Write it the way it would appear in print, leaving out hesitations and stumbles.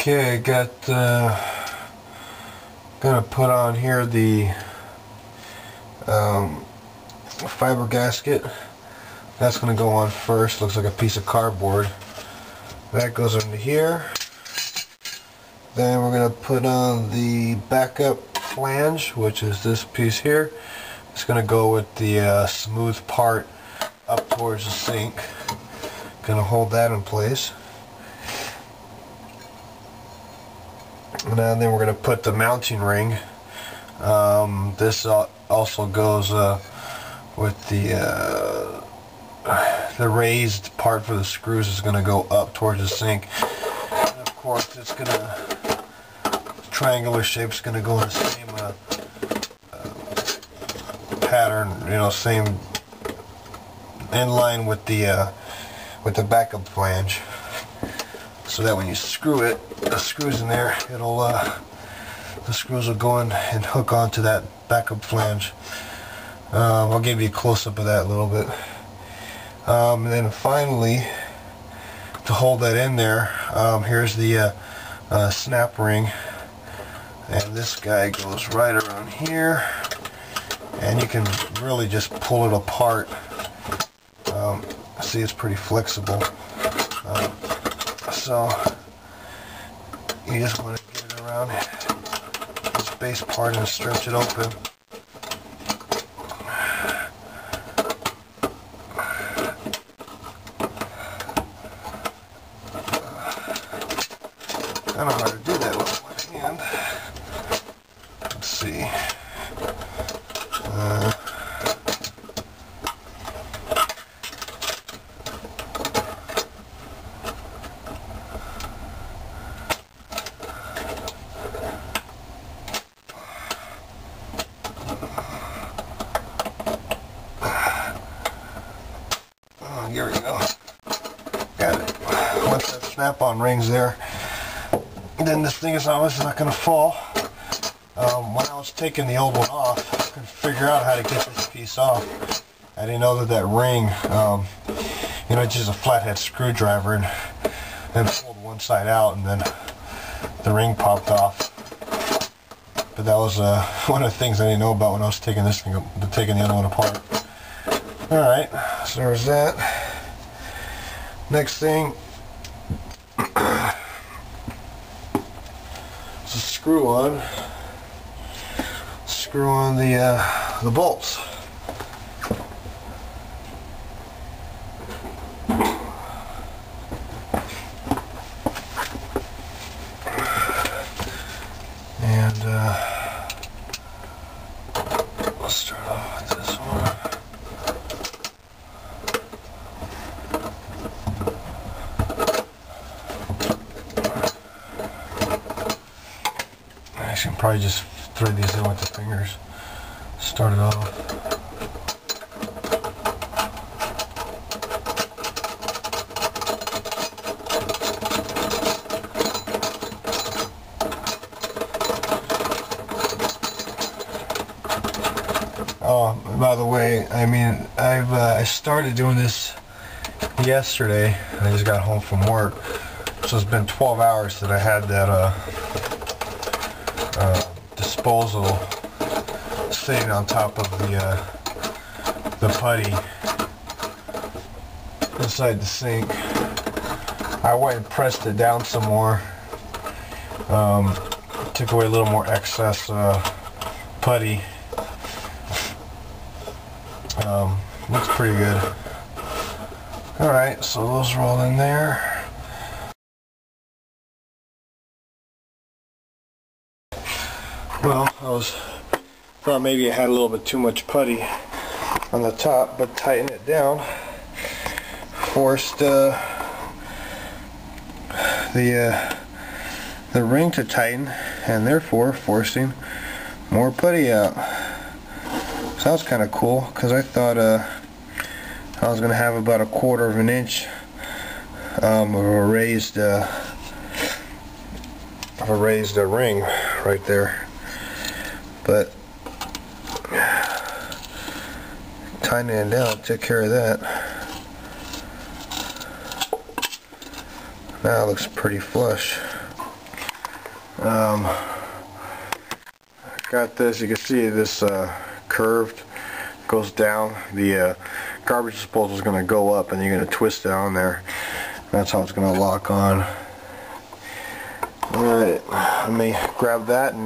Okay, I got gonna put on here the fiber gasket. That's gonna go on first. Looks like a piece of cardboard. That goes into here. Then we're gonna put on the backup flange, which is this piece here. It's gonna go with the smooth part up towards the sink. Gonna hold that in place. And then we're going to put the mounting ring. This also goes with the raised part for the screws is going to go up towards the sink. And of course, it's going to triangular shape is going to go in the same pattern, you know, same in line with the backup flange. So that when you screw it, the screws in there, it'll the screws will go in and hook onto that backup flange. I'll give you a close-up of that a little bit. And then finally, to hold that in there, here's the snap ring, and this guy goes right around here, and you can really just pull it apart. See, it's pretty flexible. So you just want to get it around this base part and stretch it open. I don't know how to do that with one hand. Let's see. Here we go. Got it. Once that snap-on ring's there, then this thing is obviously not going to fall. When I was taking the old one off, I couldn't figure out how to get this piece off. I didn't know that ring, you know, it's just a flathead screwdriver, and then pulled one side out, and then the ring popped off. But that was one of the things I didn't know about when I was taking this thing, taking the other one apart. Alright, so there's that. Next thing is a screw on the bolts. And let's start off with this one. I should probably just thread these in with the fingers. Start it off. Oh, by the way, I mean, I started doing this yesterday. I just got home from work, so it's been 12 hours that I had that disposal sitting on top of the putty inside the sink. I went and pressed it down some more. Took away a little more excess putty. Looks pretty good. Alright, so those roll in there. Well, I thought maybe I had a little bit too much putty on the top, but tighten it down. Forced the ring to tighten, and therefore forcing more putty out. So that was kind of cool, because I thought I was going to have about 1/4 of an inch of a raised ring right there. But tightening it down took care of that. Now it looks pretty flush. Got this. You can see this curved goes down. The garbage disposal is going to go up, and you're going to twist it on there. That's how it's going to lock on. Alright, let me grab that and